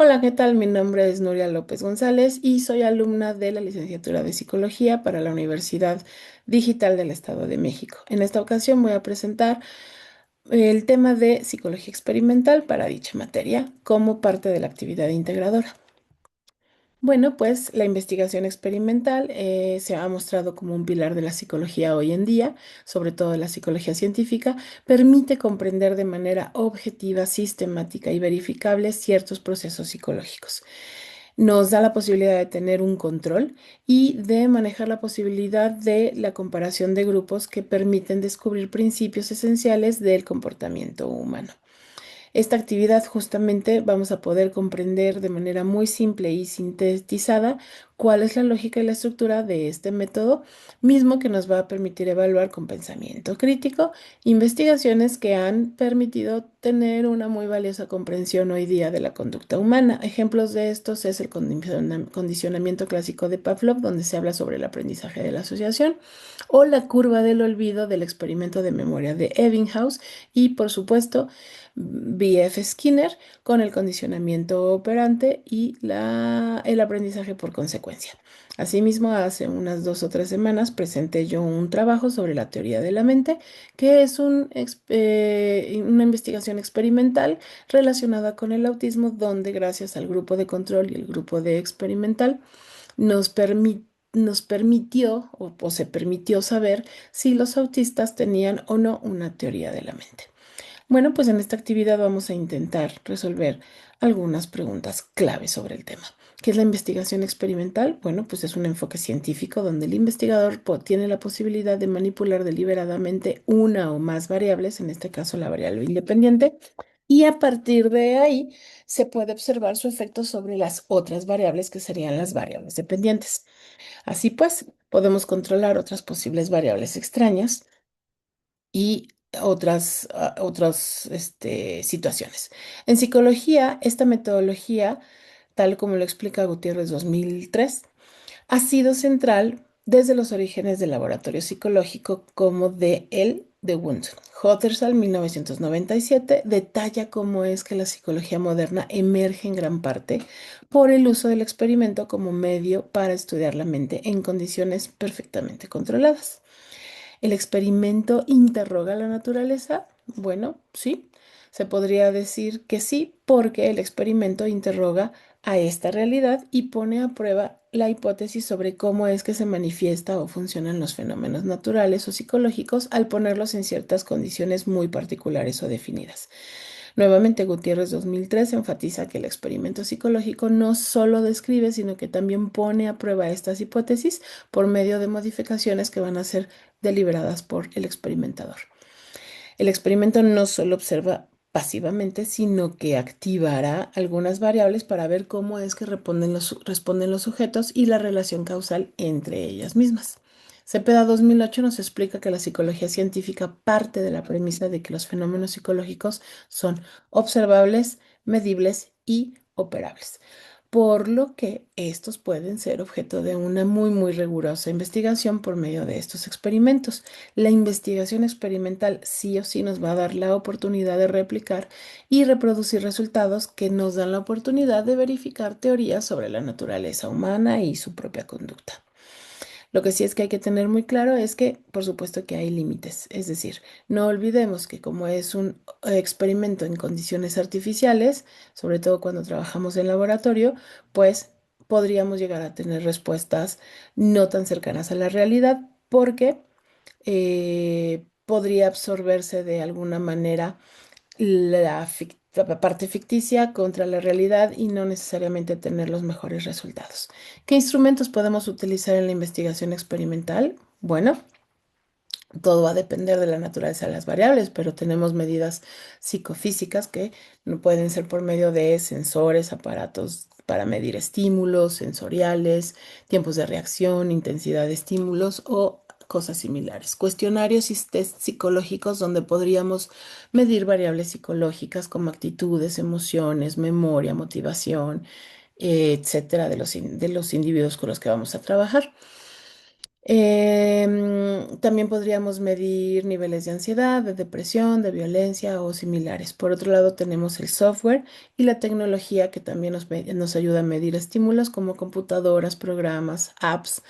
Hola, ¿qué tal? Mi nombre es Nuria López González y soy alumna de la licenciatura de Psicología para la Universidad Digital del Estado de México. En esta ocasión voy a presentar el tema de psicología experimental para dicha materia como parte de la actividad integradora. Bueno, pues la investigación experimental se ha mostrado como un pilar de la psicología hoy en día, sobre todo de la psicología científica. Permite comprender de manera objetiva, sistemática y verificable ciertos procesos psicológicos. Nos da la posibilidad de tener un control y de manejar la posibilidad de la comparación de grupos que permiten descubrir principios esenciales del comportamiento humano. Esta actividad justamente vamos a poder comprender de manera muy simple y sintetizada cuál es la lógica y la estructura de este método, mismo que nos va a permitir evaluar con pensamiento crítico investigaciones que han permitido tener una muy valiosa comprensión hoy día de la conducta humana. Ejemplos de estos es el condicionamiento clásico de Pavlov, donde se habla sobre el aprendizaje de la asociación, o la curva del olvido del experimento de memoria de Ebbinghaus y, por supuesto, B.F. Skinner con el condicionamiento operante y el aprendizaje por consecuencia. Asimismo, hace unas 2 o 3 semanas presenté yo un trabajo sobre la teoría de la mente, que es una investigación experimental relacionada con el autismo, donde gracias al grupo de control y el grupo de experimental nos permitió o se permitió saber si los autistas tenían o no una teoría de la mente. Bueno, pues en esta actividad vamos a intentar resolver algunas preguntas clave sobre el tema. ¿Qué es la investigación experimental? Bueno, pues es un enfoque científico donde el investigador tiene la posibilidad de manipular deliberadamente una o más variables, en este caso la variable independiente, y a partir de ahí se puede observar su efecto sobre las otras variables que serían las variables dependientes. Así pues, podemos controlar otras posibles variables extrañas y otras situaciones. En psicología, esta metodología, tal como lo explica Gutiérrez 2003, ha sido central desde los orígenes del laboratorio psicológico como de Wundt. Hottersall, 1997, detalla cómo es que la psicología moderna emerge en gran parte por el uso del experimento como medio para estudiar la mente en condiciones perfectamente controladas. ¿El experimento interroga la naturaleza? Bueno, sí, se podría decir que sí, porque el experimento interroga a esta realidad y pone a prueba la hipótesis sobre cómo es que se manifiesta o funcionan los fenómenos naturales o psicológicos al ponerlos en ciertas condiciones muy particulares o definidas. Nuevamente, Gutiérrez 2003 enfatiza que el experimento psicológico no solo describe, sino que también pone a prueba estas hipótesis por medio de modificaciones que van a ser deliberadas por el experimentador. El experimento no solo observa pasivamente, sino que activará algunas variables para ver cómo es que responden los sujetos y la relación causal entre ellas mismas. Cepeda 2008 nos explica que la psicología científica parte de la premisa de que los fenómenos psicológicos son observables, medibles y operables, por lo que estos pueden ser objeto de una muy rigurosa investigación por medio de estos experimentos. La investigación experimental sí o sí nos va a dar la oportunidad de replicar y reproducir resultados que nos dan la oportunidad de verificar teorías sobre la naturaleza humana y su propia conducta. Lo que sí es que hay que tener muy claro es que, por supuesto, que hay límites. Es decir, no olvidemos que como es un experimento en condiciones artificiales, sobre todo cuando trabajamos en laboratorio, pues podríamos llegar a tener respuestas no tan cercanas a la realidad porque podría absorberse de alguna manera la parte ficticia contra la realidad y no necesariamente tener los mejores resultados. ¿Qué instrumentos podemos utilizar en la investigación experimental? Bueno, todo va a depender de la naturaleza de las variables, pero tenemos medidas psicofísicas que no pueden ser por medio de sensores, aparatos para medir estímulos sensoriales, tiempos de reacción, intensidad de estímulos o cosas similares. Cuestionarios y test psicológicos donde podríamos medir variables psicológicas como actitudes, emociones, memoria, motivación, etcétera, de los individuos con los que vamos a trabajar. También podríamos medir niveles de ansiedad, de depresión, de violencia o similares. Por otro lado, tenemos el software y la tecnología que también nos ayuda a medir estímulos como computadoras, programas, apps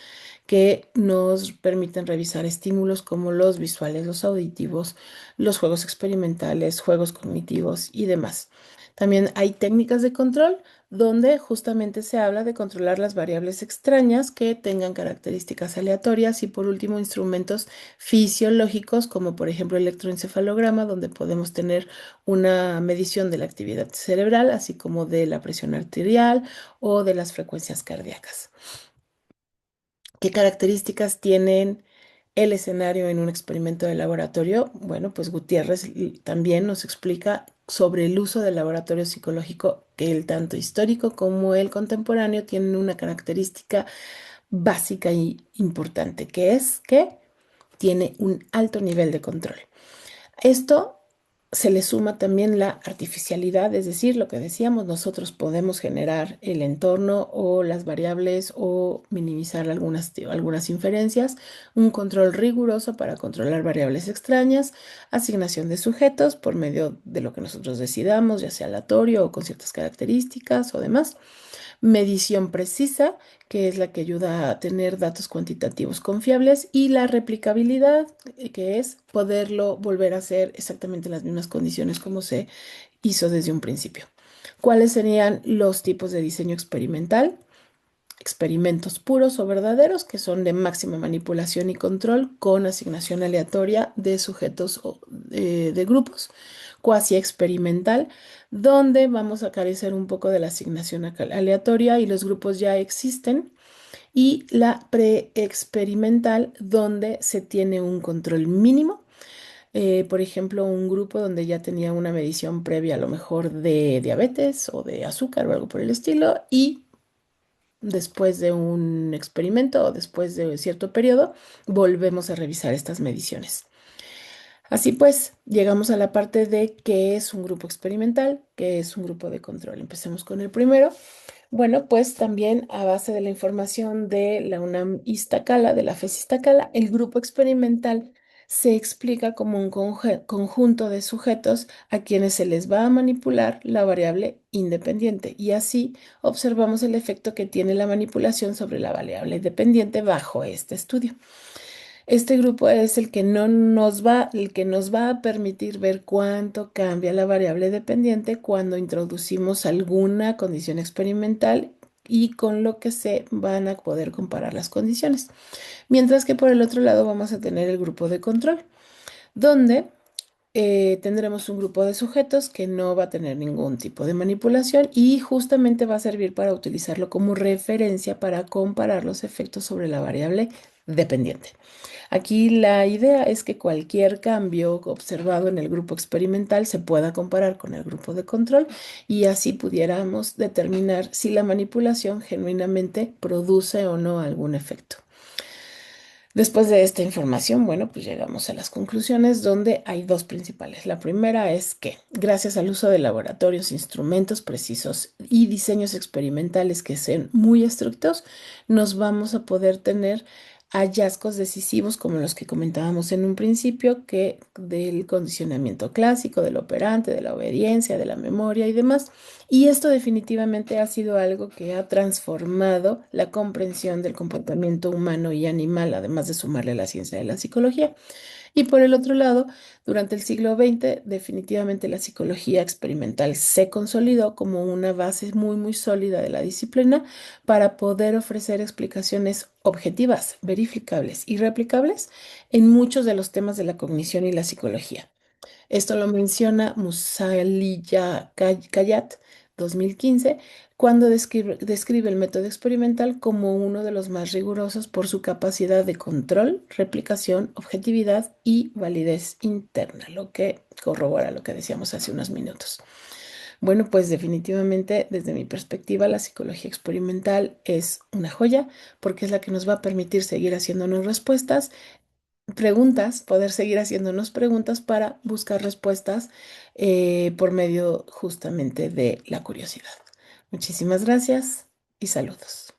que nos permiten revisar estímulos como los visuales, los auditivos, los juegos experimentales, juegos cognitivos y demás. También hay técnicas de control donde justamente se habla de controlar las variables extrañas que tengan características aleatorias y por último instrumentos fisiológicos como por ejemplo el electroencefalograma donde podemos tener una medición de la actividad cerebral así como de la presión arterial o de las frecuencias cardíacas. ¿Qué características tienen el escenario en un experimento de laboratorio? Bueno, pues Gutiérrez también nos explica sobre el uso del laboratorio psicológico, que el tanto histórico como el contemporáneo tienen una característica básica y importante, que es que tiene un alto nivel de control. Esto se le suma también la artificialidad, es decir, lo que decíamos, nosotros podemos generar el entorno o las variables o minimizar algunas inferencias, un control riguroso para controlar variables extrañas, asignación de sujetos por medio de lo que nosotros decidamos, ya sea aleatorio o con ciertas características o demás. Medición precisa, que es la que ayuda a tener datos cuantitativos confiables, y la replicabilidad, que es poderlo volver a hacer exactamente en las mismas condiciones como se hizo desde un principio. ¿Cuáles serían los tipos de diseño experimental? Experimentos puros o verdaderos, que son de máxima manipulación y control con asignación aleatoria de sujetos o de grupos. Cuasi experimental, donde vamos a carecer un poco de la asignación aleatoria y los grupos ya existen. Y la preexperimental, donde se tiene un control mínimo. Por ejemplo, un grupo donde ya tenía una medición previa a lo mejor de diabetes o de azúcar o algo por el estilo y después de un experimento o después de cierto periodo, volvemos a revisar estas mediciones. Así pues, llegamos a la parte de qué es un grupo experimental, qué es un grupo de control. Empecemos con el primero. Bueno, pues también a base de la información de la UNAM Iztacala, de la FES Iztacala, el grupo experimental se explica como un conjunto de sujetos a quienes se les va a manipular la variable independiente y así observamos el efecto que tiene la manipulación sobre la variable dependiente bajo este estudio. Este grupo es el que nos va a permitir ver cuánto cambia la variable dependiente cuando introducimos alguna condición experimental y con lo que se van a poder comparar las condiciones. Mientras que por el otro lado vamos a tener el grupo de control, donde tendremos un grupo de sujetos que no va a tener ningún tipo de manipulación y justamente va a servir para utilizarlo como referencia para comparar los efectos sobre la variable dependiente. Aquí la idea es que cualquier cambio observado en el grupo experimental se pueda comparar con el grupo de control y así pudiéramos determinar si la manipulación genuinamente produce o no algún efecto. Después de esta información, bueno, pues llegamos a las conclusiones donde hay dos principales. La primera es que gracias al uso de laboratorios, instrumentos precisos y diseños experimentales que sean muy estrictos, nos vamos a poder tener hallazgos decisivos como los que comentábamos en un principio, que del condicionamiento clásico, del operante, de la obediencia, de la memoria y demás. Y esto definitivamente ha sido algo que ha transformado la comprensión del comportamiento humano y animal, además de sumarle la ciencia de la psicología. Y por el otro lado, durante el siglo XX, definitivamente la psicología experimental se consolidó como una base muy sólida de la disciplina para poder ofrecer explicaciones objetivas, verificables y replicables en muchos de los temas de la cognición y la psicología. Esto lo menciona Musalia Kayat, 2015, cuando describe el método experimental como uno de los más rigurosos por su capacidad de control, replicación, objetividad y validez interna, lo que corrobora lo que decíamos hace unos minutos. Bueno, pues definitivamente desde mi perspectiva la psicología experimental es una joya porque es la que nos va a permitir seguir haciéndonos preguntas, poder seguir haciéndonos preguntas para buscar respuestas por medio justamente de la curiosidad. Muchísimas gracias y saludos.